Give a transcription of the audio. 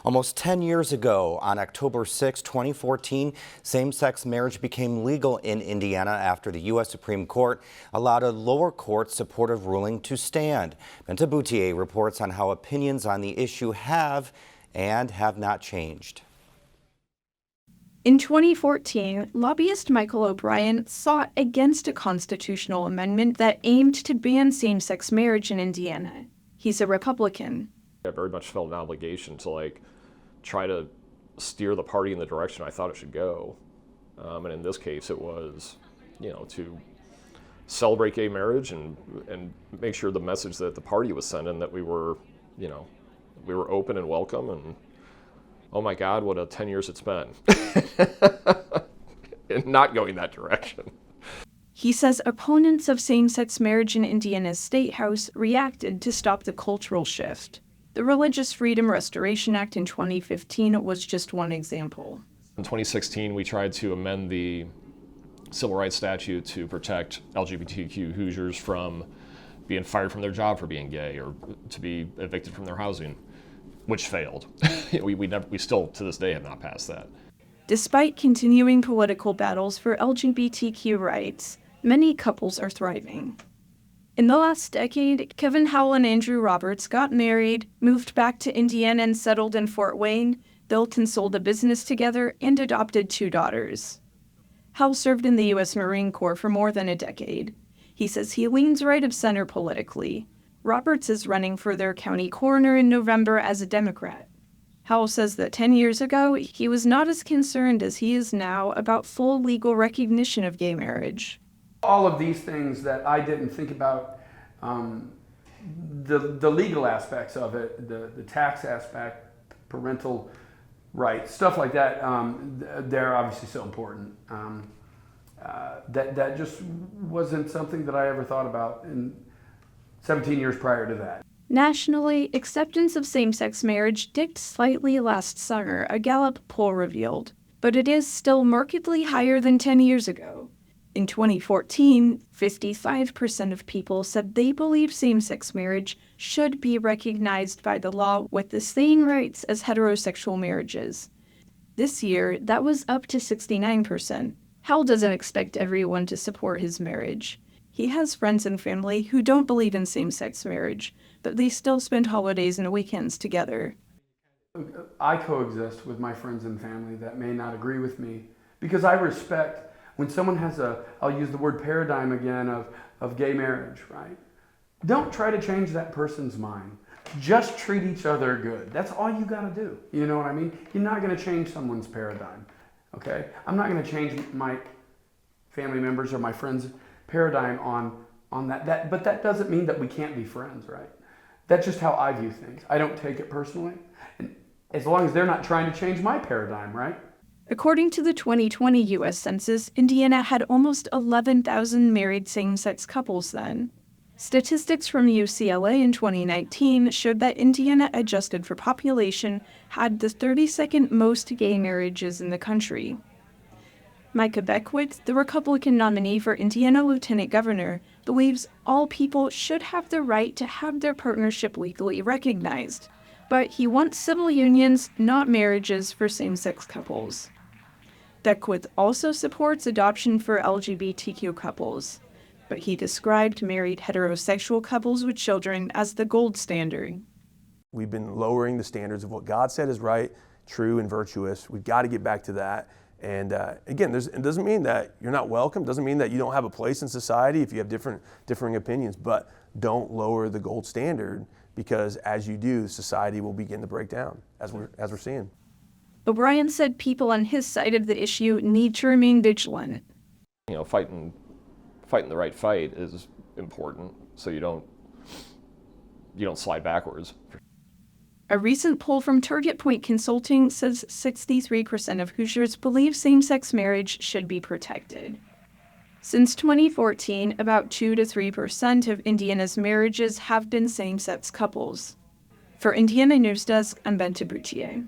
Almost 10 years ago, on October 6, 2014, same-sex marriage became legal in Indiana after the U.S. Supreme Court allowed a lower court supportive ruling to stand. Benta Boutier reports on how opinions on the issue have and have not changed. In 2014, lobbyist Michael O'Brien fought against a constitutional amendment that aimed to ban same-sex marriage in Indiana. He's a Republican. I very much felt an obligation to try to steer the party in the direction I thought it should go. And in this case, it was, to celebrate gay marriage and make sure the message that the party was sending that we were open and welcome, and oh my God, what a 10 years it's been. And not going that direction. He says opponents of same-sex marriage in Indiana's State House reacted to stop the cultural shift. The Religious Freedom Restoration Act in 2015 was just one example. In 2016, we tried to amend the civil rights statute to protect LGBTQ Hoosiers from being fired from their job for being gay or to be evicted from their housing, which failed. We still, to this day, have not passed that. Despite continuing political battles for LGBTQ rights, many couples are thriving. In the last decade, Kevin Howell and Andrew Roberts got married, moved back to Indiana and settled in Fort Wayne, built and sold a business together, and adopted 2 daughters. Howell served in the U.S. Marine Corps for more than a decade. He says he leans right of center politically. Roberts is running for their county coroner in November as a Democrat. Howell says that 10 years ago, he was not as concerned as he is now about full legal recognition of gay marriage. All of these things that I didn't think about, the legal aspects of it, the tax aspect, parental rights, stuff like that, they're obviously so important. That just wasn't something that I ever thought about in 17 years prior to that. Nationally, acceptance of same-sex marriage dipped slightly last summer, a Gallup poll revealed, but it is still markedly higher than 10 years ago. In 2014, 55% of people said they believe same-sex marriage should be recognized by the law with the same rights as heterosexual marriages. This year, that was up to 69%. Hal doesn't expect everyone to support his marriage. He has friends and family who don't believe in same-sex marriage, but they still spend holidays and weekends together. I coexist with my friends and family that may not agree with me because I respect when someone has I'll use the word paradigm again, of gay marriage, right? Don't try to change that person's mind. Just treat each other good. That's all you gotta do. You know what I mean? You're not gonna change someone's paradigm, okay? I'm not gonna change my family members or my friends' paradigm on that. But that doesn't mean that we can't be friends, right? That's just how I view things. I don't take it personally. And as long as they're not trying to change my paradigm, right? According to the 2020 U.S. Census, Indiana had almost 11,000 married same-sex couples then. Statistics from UCLA in 2019 showed that Indiana, adjusted for population, had the 32nd most gay marriages in the country. Micah Beckwith, the Republican nominee for Indiana Lieutenant Governor, believes all people should have the right to have their partnership legally recognized. But he wants civil unions, not marriages for same-sex couples. Beckwith also supports adoption for LGBTQ couples, but he described married heterosexual couples with children as the gold standard. We've been lowering the standards of what God said is right, true, and virtuous. We've got to get back to that. And again, it doesn't mean that you're not welcome. It doesn't mean that you don't have a place in society if you have differing opinions. But don't lower the gold standard, because as you do, society will begin to break down, as we're seeing. O'Brien said people on his side of the issue need to remain vigilant. Fighting the right fight is important, so you don't slide backwards. A recent poll from Target Point Consulting says 63% of Hoosiers believe same-sex marriage should be protected. Since 2014, about 2 to 3% of Indiana's marriages have been same-sex couples. For Indiana News Desk, I'm Benta Boutier.